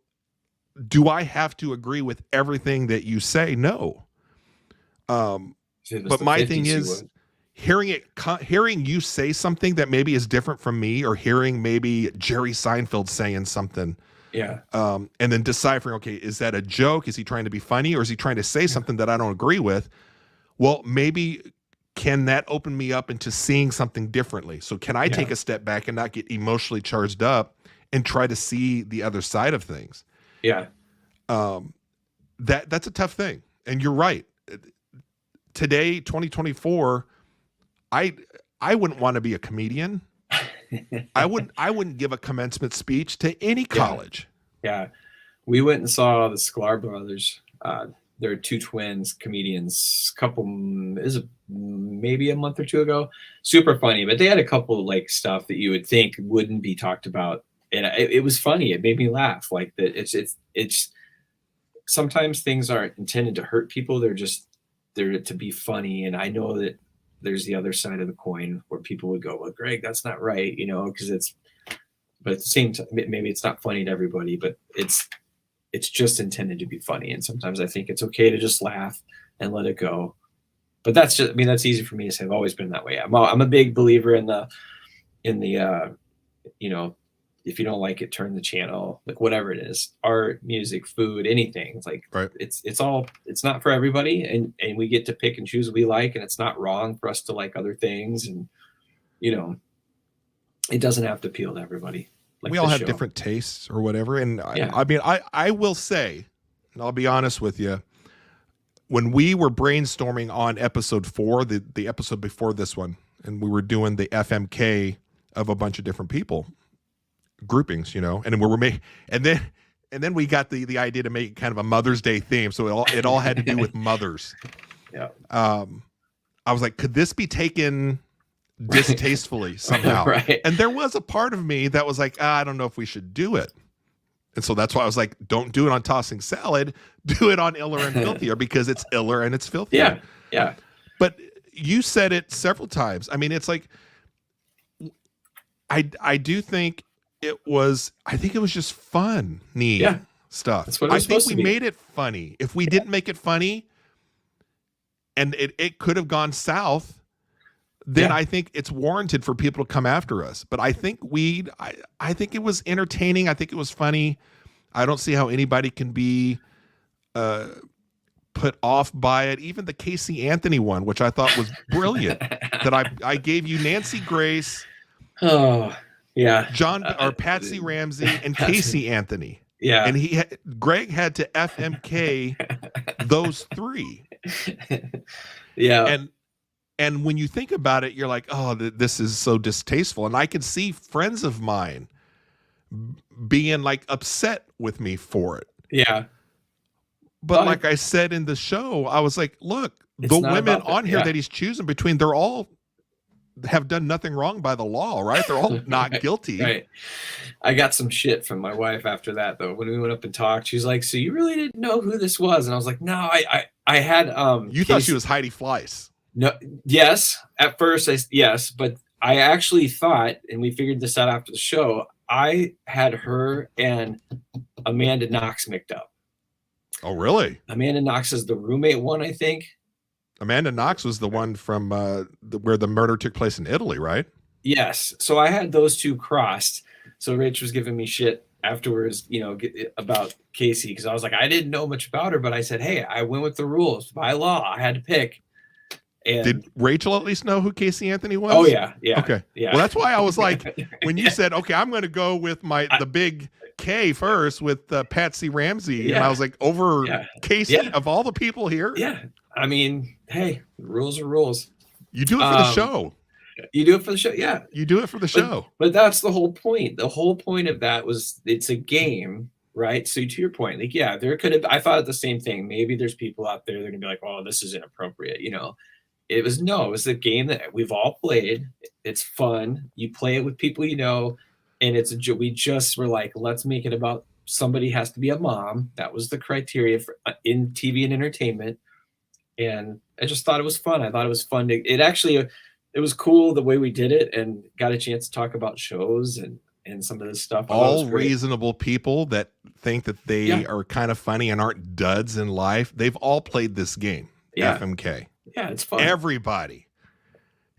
do I have to agree with everything that you say? No. But my thing is hearing you say something that maybe is different from me, or hearing maybe Jerry Seinfeld saying something. Yeah. And then deciphering, okay, is that a joke? Is he trying to be funny, or is he trying to say something that I don't agree with? Well, maybe can that open me up into seeing something differently? So can I take a step back and not get emotionally charged up and try to see the other side of things? Yeah. That's a tough thing. And you're right. Today, 2024, I wouldn't want to be a comedian. I wouldn't give a commencement speech to any college. Yeah. We went and saw the Sklar brothers. They're two twins, comedians, maybe a month or two ago. Super funny, but they had a couple like stuff that you would think wouldn't be talked about. And it was funny. It made me laugh. Like that. It's sometimes things aren't intended to hurt people. They're to be funny. And I know that there's the other side of the coin where people would go, well, Greg, that's not right. Because but at the same time, maybe it's not funny to everybody, but it's just intended to be funny. And sometimes I think it's okay to just laugh and let it go. But that's easy for me to say. I've always been that way. I'm a big believer in the if you don't like it, turn the channel, like whatever it is, art, music, food, anything. It's like, right. It's not for everybody. And we get to pick and choose what we like. And it's not wrong for us to like other things. And, it doesn't have to appeal to everybody. Like we all have different tastes or whatever. And I will say, and I'll be honest with you, when we were brainstorming on episode 4, the episode before this one, and we were doing the FMK of a bunch of different people, groupings, and we were making, and then we got the idea to make kind of a Mother's Day theme. So it all had to do with mothers. Yeah. I was like, could this be taken distastefully somehow? Right. And there was a part of me that was like, I don't know if we should do it. And so that's why I was like, don't do it on Tossing Salad, do it on Iller and Filthier, because it's iller and it's filthier. Yeah. Yeah. But you said it several times. I mean, it's like, I do think it was just fun, stuff. That's what it was I think supposed to we be. made it funny. If we didn't make it funny and it could have gone south, then I think it's warranted for people to come after us. But I think I think it was entertaining. I think it was funny. I don't see how anybody can be put off by it. Even the Casey Anthony one, which I thought was brilliant, that I gave you Nancy Grace. Oh, yeah. Patsy Ramsey and Casey Anthony. Yeah. And Greg had to FMK those 3. Yeah. And when you think about it, you're like, oh, this is so distasteful. And I can see friends of mine being like upset with me for it. Yeah. But like I said in the show, I was like, look, the women on here that he's choosing between, they're all have done nothing wrong by the law, right? They're all not guilty. Right. I got some shit from my wife after that, though. When we went up and talked, she's like, so you really didn't know who this was? And I was like, no, I had you thought she was Heidi Fleiss. No, yes. At first, yes, but I actually thought, and we figured this out after the show, I had her and Amanda Knox mixed up. Oh, really? Amanda Knox is the roommate one, I think. Amanda Knox was the one from where the murder took place in Italy, right? Yes. So I had those two crossed. So Rach was giving me shit afterwards, about Casey, because I was like, I didn't know much about her, but I said, hey, I went with the rules by law. I had to pick. And did Rachel at least know who Casey Anthony was? Oh yeah, yeah. Okay, yeah. Well, that's why I was like, when you said, okay, I'm going to go with the big K first with Patsy Ramsey, and I was like, over Casey of all the people here. Yeah, I mean, hey, rules are rules. You do it for the show. You do it for the show, yeah. You do it for the show. But that's the whole point. The whole point of that was it's a game, right? So to your point, like, yeah, there could have. I thought the same thing. Maybe there's people out there that are gonna be like, "Oh, this is inappropriate," it was a game that we've all played. It's fun. You play it with people you know, and we just were like, let's make it about somebody has to be a mom. That was the criteria for in TV and entertainment. And I just thought it was fun. I thought it was fun. It was cool the way we did it, and got a chance to talk about shows and some of this stuff. All reasonable people that think that they are kind of funny and aren't duds in life. They've all played this game. FMK. Yeah, it's fun. Everybody.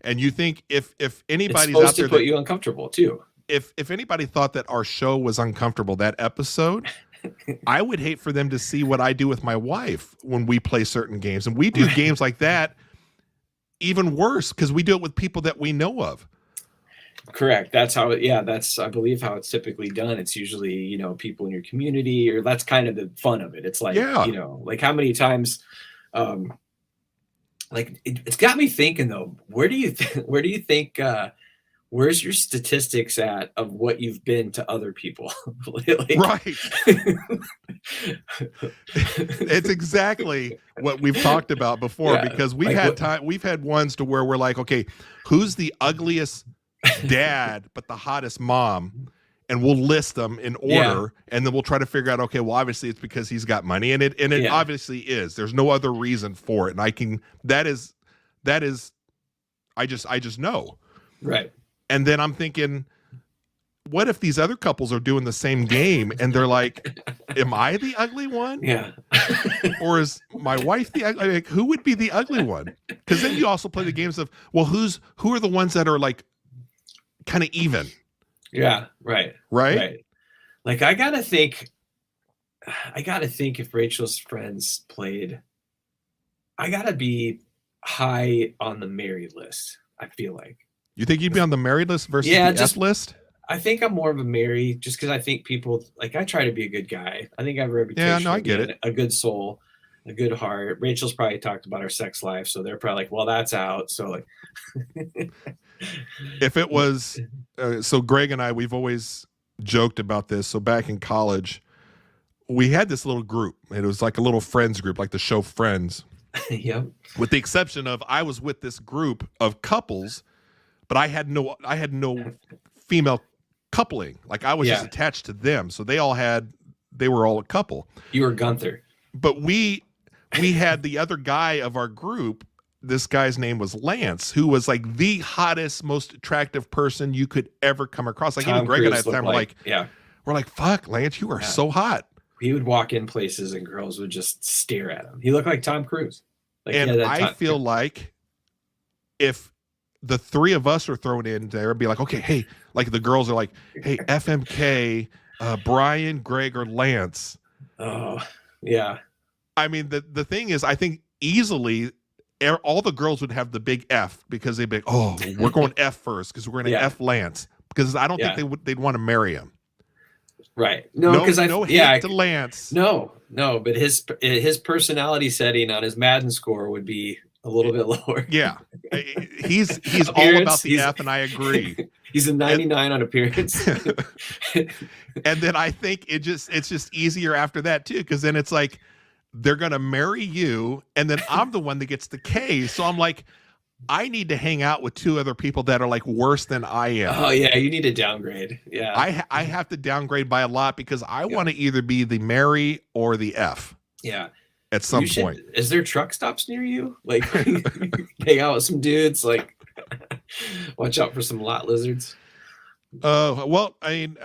And you think if anybody's out there to put you uncomfortable too. If anybody thought that our show was uncomfortable, that episode, I would hate for them to see what I do with my wife when we play certain games. And we do games like that even worse because we do it with people that we know of. Correct. That's how that's I believe how it's typically done. It's usually, you know, people in your community, or that's kind of the fun of it. It's like, you know, like how many times like it's got me thinking though, where do you think where's your statistics at of what you've been to other people? Right. It's exactly what we've talked about before, because we've had ones to where we're like, okay, who's the ugliest dad but the hottest mom, and we'll list them in order, and then we'll try to figure out, okay, well, obviously it's because he's got money, and it obviously is. There's no other reason for it, and I just know. Right. And then I'm thinking, what if these other couples are doing the same game and they're like, am I the ugly one? Yeah. Or is my wife the ugly? Like, who would be the ugly one? Because then you also play the games of, well, who are the ones that are like kind of even? Yeah. Right. Like I gotta think if Rachel's friends played, I gotta be high on the married list. I feel like. You think you'd be on the married list versus the F list? I think I'm more of a Mary, just because I think people, like, I try to be a good guy. I think I have a reputation I get it. A good soul, a good heart. Rachel's probably talked about our sex life, so they're probably like, well, that's out. So like, if it was, so Greg and I, we've always joked about this. So back in college, we had this little group. It was like a little friends group, like the show Friends. Yep. With the exception of I was with this group of couples, but I had no female coupling. Like I was just attached to them. So they were all a couple. You were Gunther. But we had the other guy of our group. This guy's name was Lance, who was like the hottest, most attractive person you could ever come across. Like even Greg and I at the time were like, we're like, fuck, Lance, you are so hot. He would walk in places and girls would just stare at him. He looked like Tom Cruise. Like, and I feel like if the three of us are thrown in there, it'd be like, okay, hey, like the girls are like, hey, FMK, Brian, Greg, or Lance. Oh, yeah. I mean, the thing is, I think easily all the girls would have the big F, because they'd be like, oh, we're going F first because we're going to F Lance, because I don't think they'd want to marry him. Right. No, because no hate to Lance. No, but his personality setting on his Madden score would be a little bit lower. Yeah. He's all about the F, and I agree. He's a 99 on appearance. And then I think it's just easier after that too, because then it's like they're gonna marry you, and then I'm the one that gets the K. So I'm like, I need to hang out with two other people that are like worse than I am. Oh yeah, you need to downgrade. Yeah, I have to downgrade by a lot, because I want to either be the Mary or the F. Yeah, at some point. Is there truck stops near you? Like, hang out with some dudes. Like, watch out for some lot lizards. Well, I mean,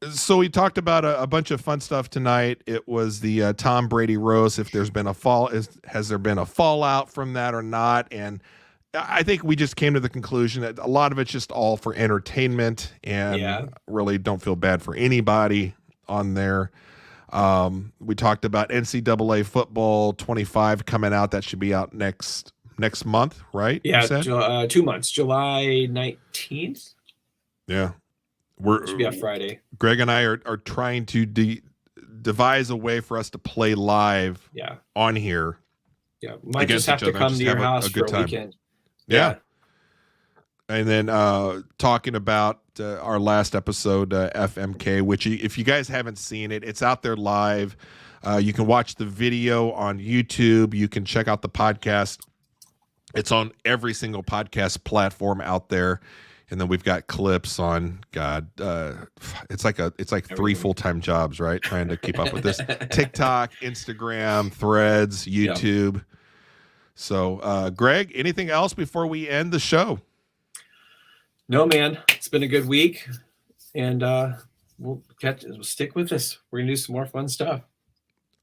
so we talked about a bunch of fun stuff tonight. It was the Tom Brady roast. If there's been has there been a fallout from that or not? And I think we just came to the conclusion that a lot of it's just all for entertainment, and really don't feel bad for anybody on there. We talked about NCAA football 25 coming out. That should be out next month, right? Yeah, 2 months, July 19th. Yeah. Should be on Friday. Greg and I are trying to devise a way for us to play live on here. Yeah, might just have to come to your house for a weekend. Yeah. And then talking about our last episode, FMK, which if you guys haven't seen it, it's out there live. You can watch the video on YouTube. You can check out the podcast It's on every single podcast platform out there. And then we've got clips on it's like 3 full-time jobs, right? Trying to keep up with this. TikTok, Instagram, Threads, YouTube. Yep. So, Greg, anything else before we end the show? No, man. It's been a good week, and we'll stick with this. We're gonna do some more fun stuff.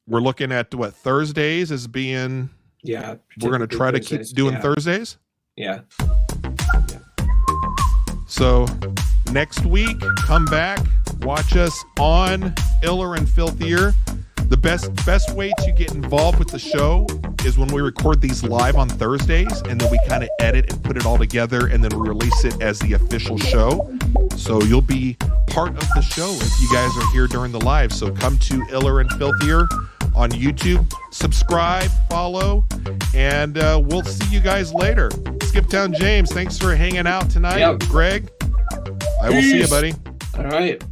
We're looking at what Thursdays as being. Yeah, we're gonna try to keep doing Thursdays. Yeah. So next week, come back, watch us on Iller and Filthier. The best way to get involved with the show is when we record these live on Thursdays, and then we kind of edit and put it all together, and then we release it as the official show. So you'll be part of the show if you guys are here during the live. So come to Iller and Filthier on YouTube, subscribe, follow, and we'll see you guys later. Skiptown James, thanks for hanging out tonight. Yep. Greg, I will see you, buddy. All right.